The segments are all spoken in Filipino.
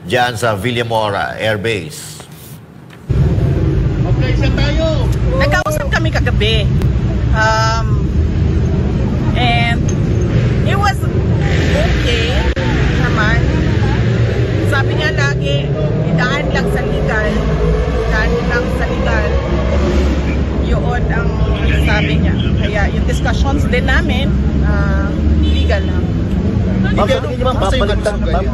dyan sa Villamora Air Base. Okay, siya tayo. Nagkausap kami kagabi. And it was okay naman. Sabi niya lagi, idaan lang sa legal. Idaan lang sa legal. Yun ang sabi niya. Kaya yung discussions din namin, legal lang. Ma'am, sa tingin niyo ma'am, babaliktad ma'am?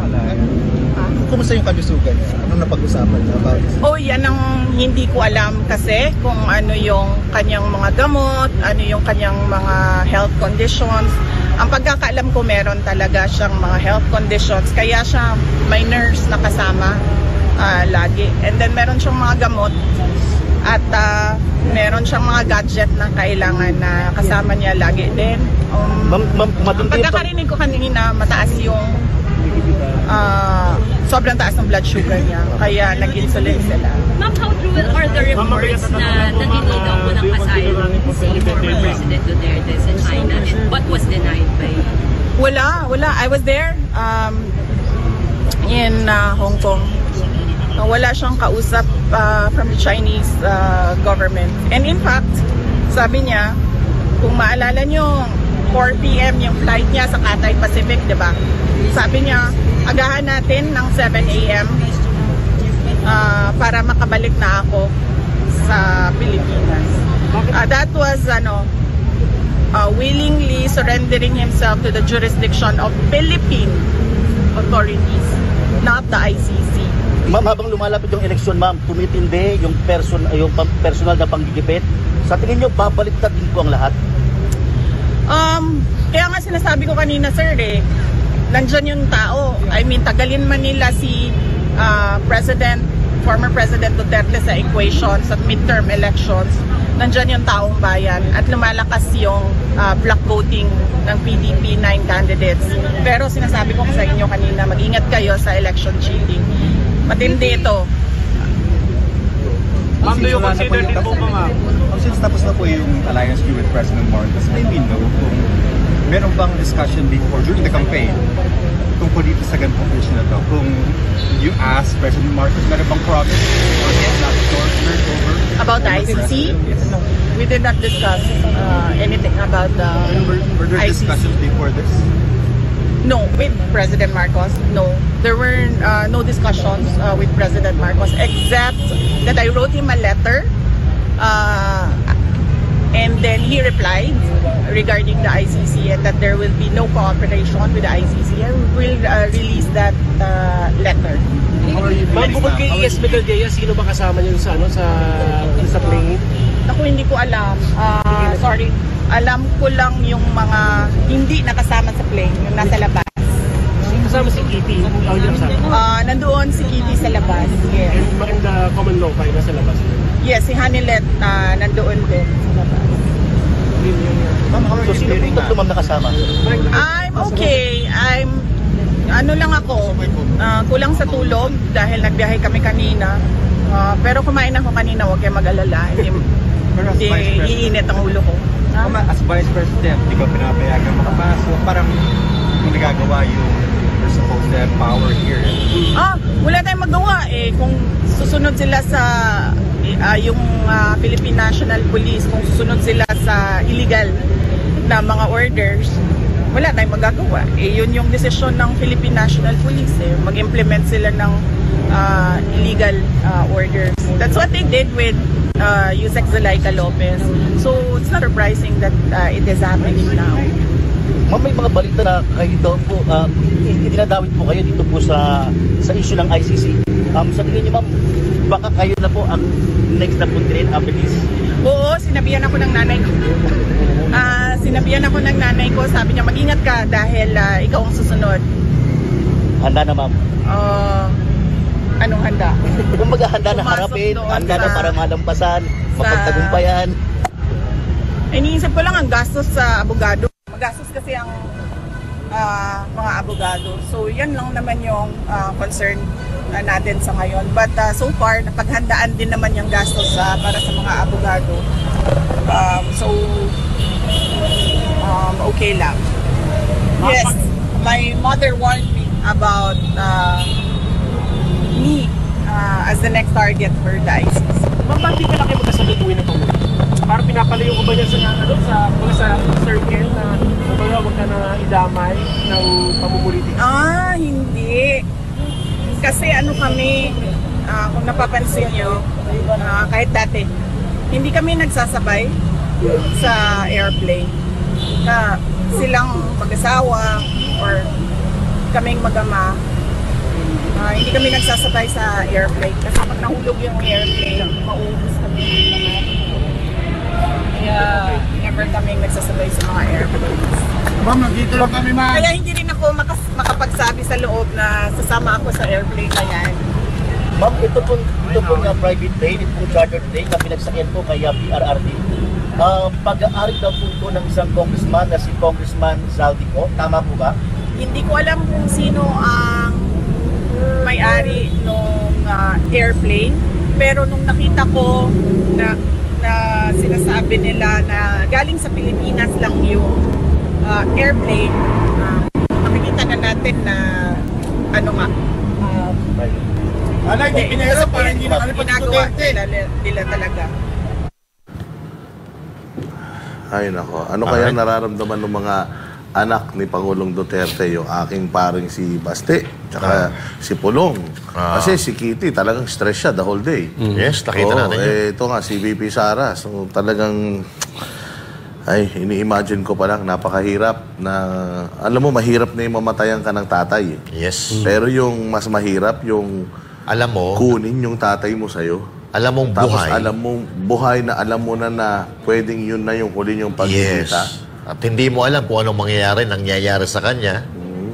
Kumusta yung kalusugan niya? Anong napag-usapan niya about this? Oh, yan ang hindi ko alam kasi kung ano yung kanyang mga gamot, ano yung kanyang mga health conditions. Ang pagkakaalam ko meron talaga siyang mga health conditions kaya siya may nurse na kasama lagi. And then meron siyang mga gamot at meron siyang mga gadget na kailangan na kasama niya lagi din. Ang pagkakarinig ko kanina mataas yung sobrang taas ng blood sugar niya, kaya nag-insulin sila. Ma'am, how true are the reports na nangingi daw po ng asylum si former President Duterte sa China but was denied by... Wala. I was there in Hong Kong. Wala siyang kausap from the Chinese government. And in fact, sabi niya, kung maalala niyo, 4 p.m. yung flight niya sa Cathay Pacific, di ba? Sabi niya, agahan natin ng 7 a.m. Para makabalik na ako sa Pilipinas. That was willingly surrendering himself to the jurisdiction of Philippine authorities, not the ICC. Ma'am, habang lumalapit yung eleksyon, ma'am, tumitindi yung personal na panggigipit. Sa tingin niyo, babaliktad din po ang lahat? Kaya nga sinasabi ko kanina, sir, nandyan yung tao. I mean, tagalin man nila si former President Duterte sa equation, sa midterm elections, nandyan yung taong bayan at lumalakas yung block voting ng PDP 9 candidates. Pero sinasabi ko sa inyo kanina, mag-ingat kayo sa election cheating. Matindi ito. Ma'am, do you consider din po ba, ma'am? Since tapos na po yung alliance with President Marcos, may we know kung meron bang discussion before, during the campaign, tungkol dito sa ganitong issue na to? Kung you ask President Marcos, meron bang promise or not endorsement over? About the ICC? Yes. No, we did not discuss anything about the Were there ICC. discussions before this? No, with President Marcos, no. There were no discussions with President Marcos except that I wrote him a letter and then he replied regarding the ICC and that there will be no cooperation with the ICC and we will release that letter. Ma'am, bukod kay ESP Caldea, sino ba kasama niyo sa plane? Ako hindi ko alam. Sorry. Alam ko lang yung mga hindi nakasama sa plane, yung nasa labas. Kasama si Kitty. Nandoon si Kitty sa labas. Yes. And the common law kayo nasa labas. Yes, si Hanilet nandoon din sa labas. Ma'am, how are you feeling na? Ma'am, nakasama? I'm okay. Ano lang ako, kulang sa tulog dahil nagbiyahe kami kanina. Pero kumain ako kanina, huwag kayo mag-alala. Hindi iinit ang ulo ko. As Vice President, di ba pinapayagan makapasok? Parang kung nagagawa yung supposed to have power here. Wala tayong magawa kung susunod sila sa yung Philippine National Police, kung susunod sila sa illegal na mga orders, wala tayong magagawa. Yun yung desisyon ng Philippine National Police. Mag-implement sila ng illegal orders. That's what they did with Yusek Zulaika Lopez. So it's not surprising that it is happening now. Ma'am, may mga balita na kayo daw po, dinadawit po kayo dito po sa issue ng ICC. Sa tingin niyo, ma'am, baka kayo na po ang next na puntirin, abilis? Oo, sinabihan ako ng nanay ko. Sabi niya, mag-ingat ka dahil ikaw ang susunod. Handa na, ma'am? Anong handa? Kung maghahanda na harapin, handa na para malampasan, mapagtagumpayan. Iniisip ko lang ang gastos sa abogado. Magastos kasi ang mga abogado. So yan lang naman yung concern natin sa ngayon. But so far, napaghandaan din naman yung gastos para sa mga abogado. Okay lang. Yes, my mother warned me about me as the next target for the ICC. Ma'am, ba't di ka lang kayo magkasalutuin ng Pangulo? Parang pinapalayo ko ba niya sa circle na huwag ka na idamay ng pamumulitik? Hindi. Kasi kami, kung napapansin nyo, kahit dati, hindi kami nagsasabay sa airplane. Silang mag-asawa or kaming mag-ama, hindi kami nagsasabay sa airplane. Kasi pag nahulog yung airplane, mauubos kami ng lahat. Kaya never kaming nagsasabay sa mga airplanes. Ma'am, nandito lang kami, ma'am. Kaya hindi rin ako makapagsabi sa loob na sasama ako sa airplane na yan. Ma'am, ito po nga private plane, ito po charter plane na pinagsakyan po kay PRRD. Pag-aari daw po ito ng isang congressman na si Congressman Zaldico. Tama po ba? Hindi ko alam kung sino ang may-ari ng airplane. Pero nung nakita ko na sinasabi nila na galing sa Pilipinas lang yung airplane, makikita na natin na Alay, pinero para hindi na kami ginagawa nila talaga. Ay nako, ano kaya nararamdaman ng mga anak ni Pangulong Duterte, yung aking paring si Baste, tsaka si Pulong. Kasi si Kitty talagang stress siya the whole day. Yes, nakita natin yun. Ito nga, si VP Sara. So talagang, ini-imagine ko pa lang, napakahirap na, alam mo, mahirap na yung mamatayan ka ng tatay. Yes. Pero yung mas mahirap, yung Alam mo, kunin yung tatay mo sa'yo. alam mong Tapos buhay. alam mong buhay na alam mo na pwedeng yun na yung huli yung Yes. pagkikita. At hindi mo alam kung anong nangyayari sa kanya.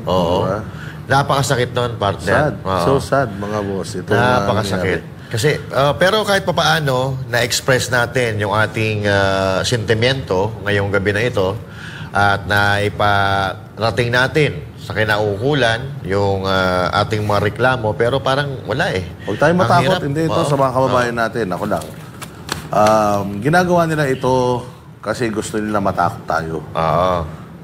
Oo. Diba? Napakasakit nun, partner. Sad. Oo. So sad, mga boss. Ito Napakasakit. Kasi, pero kahit papaano, na-express natin yung ating sentimiento ngayong gabi na ito at naiparating natin sa kinaukulan yung ating mga reklamo, pero parang wala eh. Huwag tayong Ang matakot. hirap. Hindi ito Oo. sa mga kababayan natin. Ako lang. Ginagawa nila ito kasi gusto nila matakot tayo. Oo.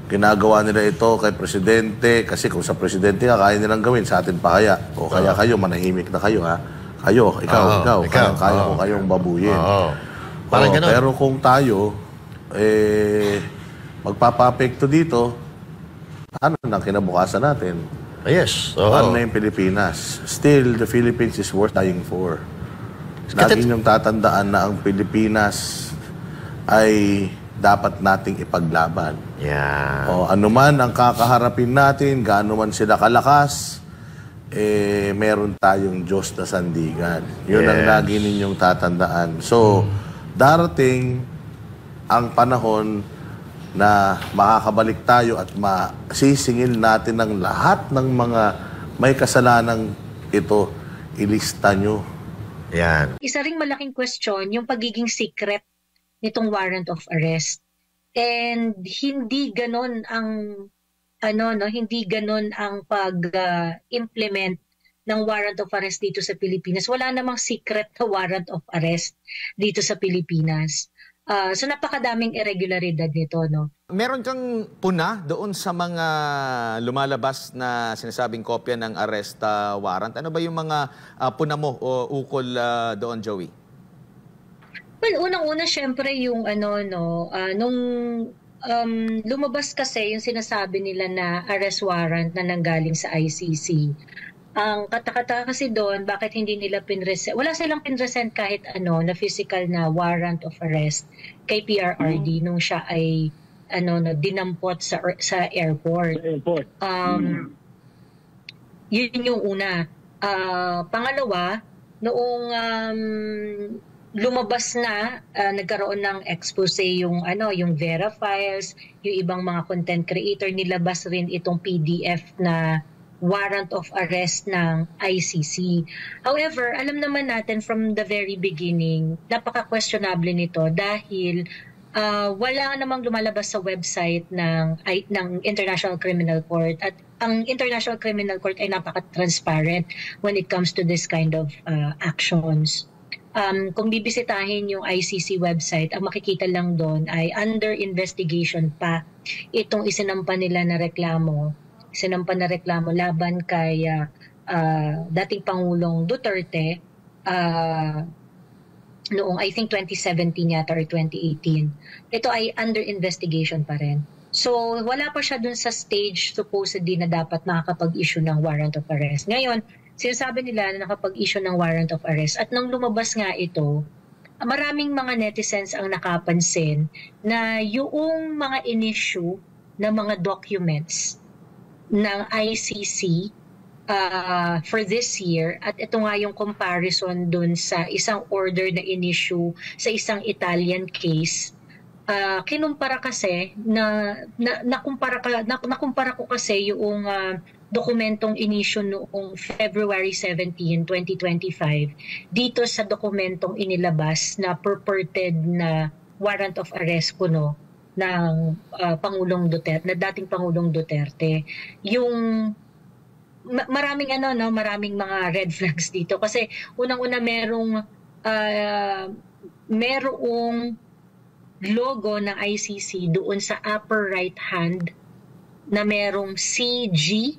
Ginagawa nila ito kay Presidente kasi kung sa Presidente ka, kaya nilang gawin. Sa atin pa kaya. O kaya kayo, manahimik na kayo ha. Kayo, ikaw. Kaya ko kayong babuyin. Oo. Parang ganun. Pero kung tayo, magpapapekto dito, ano na kinabukasan natin? Yes. Oo. Ano na yung Pilipinas? Still, the Philippines is worth dying for. Lagi niyong tatandaan na ang Pilipinas ay dapat nating ipaglaban. Yeah. O anuman ang kakaharapin natin, gaano man sila kalakas, meron tayong Diyos na sandigan. Yun ang Yes. lagi ninyong tatandaan. So, darating ang panahon na makakabalik tayo at masisingil natin ng lahat ng mga may kasalanang ito, ilista nyo. Yan. Isa ring malaking question yung pagiging secret nitong warrant of arrest. And hindi ganon ang hindi ganon ang pag-implement ng warrant of arrest dito sa Pilipinas. Wala namang secret na warrant of arrest dito sa Pilipinas. So napakadaming irregularidad nito, no? Meron kang puna doon sa mga lumalabas na sinasabing kopya ng arrest warrant. Ano ba yung mga puna mo o ukol doon, Joey? Well, unang-una syempre yung nung lumabas kasi yung sinasabi nila na arrest warrant na nanggaling sa ICC. Ang katakata kasi doon, bakit hindi nila pinresent? Wala silang pinresent kahit na physical na warrant of arrest kay PRRD nung siya ay dinampot sa airport. Yun yung una. Pangalawa, noong lumabas na, nagkaroon ng expose yung Vera Files, yung ibang mga content creator, nilabas rin itong PDF na warrant of arrest ng ICC. However, alam naman natin from the very beginning, napaka-questionable nito dahil wala namang lumalabas sa website ng International Criminal Court, at ang International Criminal Court ay napaka-transparent when it comes to this kind of actions. Kung bibisitahin yung ICC website, ang makikita lang doon ay under investigation pa itong isinampa na reklamo laban kay dating Pangulong Duterte noong I think 2017 yata or 2018. Ito ay under investigation pa rin. So wala pa siya dun sa stage supposedly na dapat makakapag-issue ng warrant of arrest. Ngayon, sinasabi nila na nakapag-issue ng warrant of arrest at nung lumabas nga ito, maraming mga netizens ang nakapansin na yung mga in-issue na mga documents ng ICC for this year at ito nga yung comparison dun sa isang order na in-issue sa isang Italian case. Kinumpara kasi nakumpara ko kasi yung dokumentong inisyu noong February 17, 2025 dito sa dokumentong inilabas na purported na warrant of arrest kuno ng Pangulong Duterte, na dating Pangulong Duterte. Yung maraming maraming mga red flags dito kasi unang-una merong logo ng ICC doon sa upper right hand na merong CG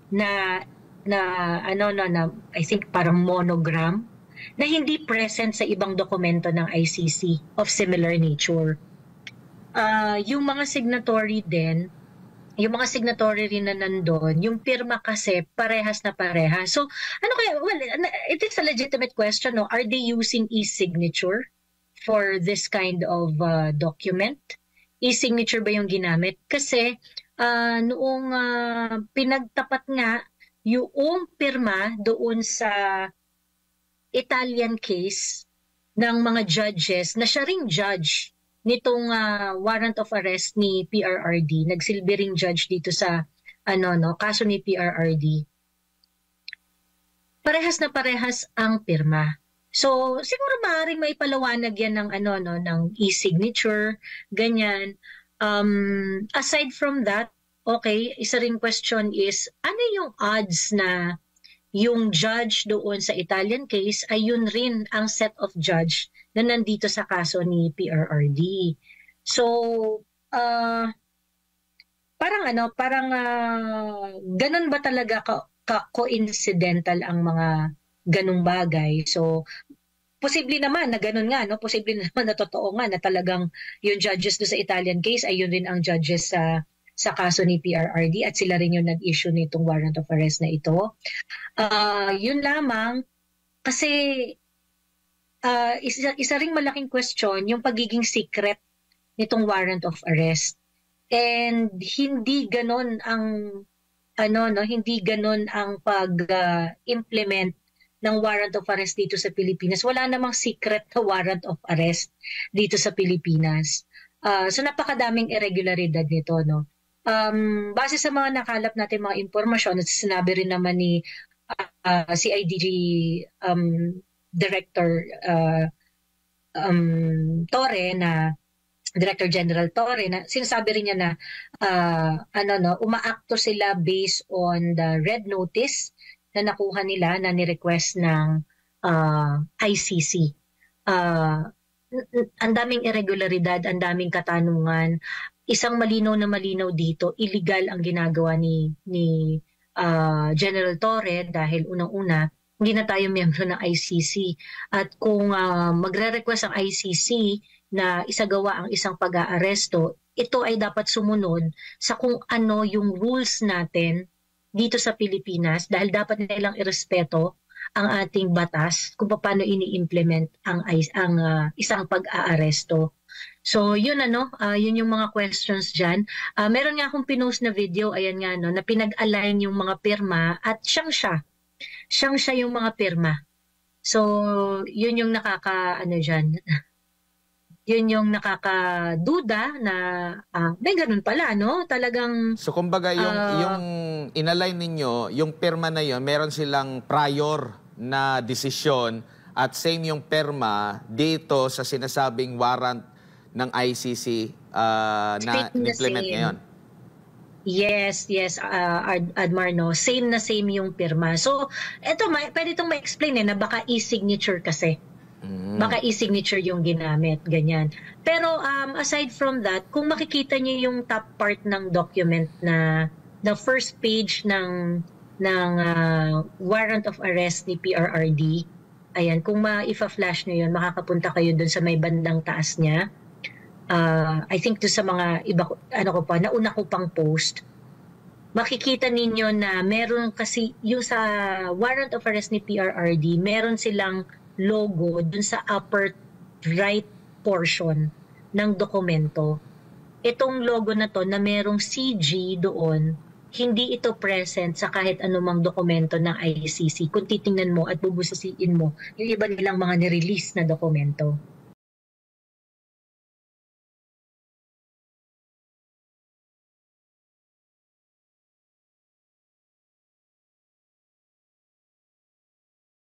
na I think parang monogram na hindi present sa ibang dokumento ng ICC of similar nature. Yung mga signatory din, yung mga signatory rin na nandun, yung pirma kasi parehas na parehas. So, it is a legitimate question, no? Are they using e-signature for this kind of document? E-signature ba yung ginamit? Kasi noong pinagtapat nga yung pirma doon sa Italian case ng mga judges na siya ring judge nitong warrant of arrest ni PRRD, nagsilbi ring judge dito sa kaso ni PRRD. Parehas na parehas ang pirma. So, siguro maaaring may palawanag yan ng ng e-signature, ganyan. Aside from that, okay, isa ring question is, ano yung odds na yung judge doon sa Italian case ay yun rin ang set of judge na nandito sa kaso ni PRRD. So, parang ganun ba talaga ka-coincidental ang mga ganung bagay? So, posible naman na ganun nga, no? Posible naman na totoo nga na talagang yung judges do sa Italian case ay yun rin ang judges sa kaso ni PRRD at sila rin yung nag-issue nitong warrant of arrest na ito. Yun lamang, kasi isa ring malaking question yung pagiging secret nitong warrant of arrest. And hindi ganon ang hindi ganon ang pag-implement ng warrant of arrest dito sa Pilipinas. Wala namang secret na warrant of arrest dito sa Pilipinas. So napakadaming irregularidad nito, no. Base sa mga nakalap natin mga impormasyon at sinabi rin naman ni CIDG Director Torre na Director General Torre na sinasabi rin niya na umaakto sila based on the red notice na nakuha nila na ni-request ng ICC. Ang daming irregularidad, ang daming katanungan. Isang malinaw na malinaw dito, illegal ang ginagawa ni General Torre dahil unang-una, hindi na tayo miyembro ng ICC. At kung magre-request ang ICC na isagawa ang isang pag-aaresto, ito ay dapat sumunod sa kung ano yung rules natin dito sa Pilipinas dahil dapat nilang irespeto ang ating batas kung paano ini-implement ang isang pag-aaresto. So yun yun yung mga questions dyan. Meron nga akong pinost na video, ayan nga na pinag-align yung mga pirma at siyang siya yung mga pirma. So yun yung yun yung nakakaduda na may ganun pala, no? Talagang So kumbaga yung inalign ninyo, yung pirma na yun, meron silang prior na desisyon at same yung pirma dito sa sinasabing warrant ng ICC na implement ngayon. Yes, Admar, no? Same na same yung pirma. So, eto, pwede itong ma-explain na baka e-signature kasi. Baka e-signature yung ginamit, ganyan. Pero aside from that, kung makikita niyo yung top part ng document na the first page ng warrant of arrest ni PRRD. Ayan, kung ma-flash nyo yun, makakapunta kayo dun sa may bandang taas niya. I think to sa mga iba, nauna ko pang post, makikita ninyo na meron kasi, yung sa warrant of arrest ni PRRD, meron silang logo dun sa upper right portion ng dokumento. Itong logo na to na merong CG doon, hindi ito present sa kahit anumang dokumento ng ICC. Kung titingnan mo at bubusisiin mo, yung iba nilang mga nirelease na dokumento.